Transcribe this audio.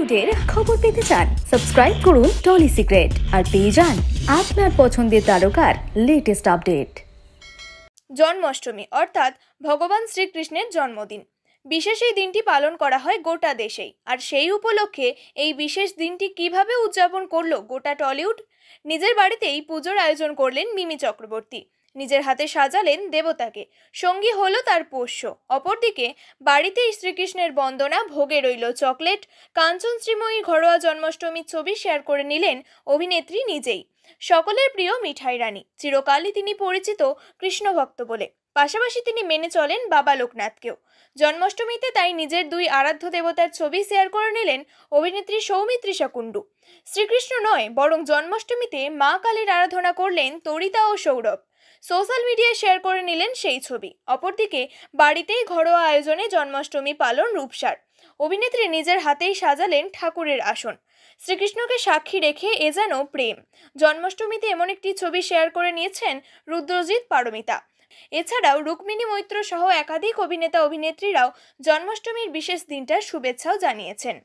টলিউডের খবর পেতে চান সাবস্ক্রাইব করুন টলি সিক্রেট আর পেয়ে যান আপনার পছন্দের তারকার লেটেস্ট আপডেট। জন্মাষ্টমী অর্থাৎ ভগবান শ্রীকৃষ্ণের জন্মদিন। বিশেষ এই দিনটি পালন করা হয় গোটা দেশেই। আর সেই উপলক্ষে এই বিশেষ দিনটি কিভাবে উদযাপন করলো গোটা টলিউড। নিজের বাড়িতেই পুজোর আয়োজন করলেন মিমি চক্রবর্তী। নিজের হাতে সাজালেন দেবতাকে, সঙ্গী হলো তার পোষ্য। অপরদিকে বাড়িতেই শ্রীকৃষ্ণের বন্দনা, ভোগে রইল চকলেট। কাঞ্চন শ্রীময়ী ঘরোয়া জন্মাষ্টমীর ছবি শেয়ার করে নিলেন অভিনেত্রী নিজেই। সকলের প্রিয় মিঠাই রানী, চিরকালই তিনি পরিচিত কৃষ্ণ ভক্ত বলে। পাশাপাশি তিনি মেনে চলেন বাবা লোকনাথকেও। জন্মাষ্টমীতে তাই নিজের দুই আরাধ্য দেবতার ছবি শেয়ার করে নিলেন অভিনেত্রী সৌমিত্রিষা কুণ্ডু। শ্রীকৃষ্ণ নয়, বরং জন্মাষ্টমীতে মা কালীর আরাধনা করলেন তরিতা ও সৌরভ। সোশ্যাল মিডিয়ায় শেয়ার করে নিলেন সেই ছবি। অপরদিকে বাড়িতেই ঘরোয়া আয়োজনে জন্মাষ্টমী পালন রূপসার। অভিনেত্রী নিজের হাতেই সাজালেন ঠাকুরের আসন। শ্রীকৃষ্ণকে সাক্ষী রেখে এ যেন প্রেম। জন্মাষ্টমীতে এমন একটি ছবি শেয়ার করে নিয়েছেন রুদ্রজিৎ পারমিতা। এছাড়াও রুক্মিণী মৈত্র সহ একাধিক অভিনেতা অভিনেত্রীরাও জন্মাষ্টমীর বিশেষ দিনটার শুভেচ্ছাও জানিয়েছেন।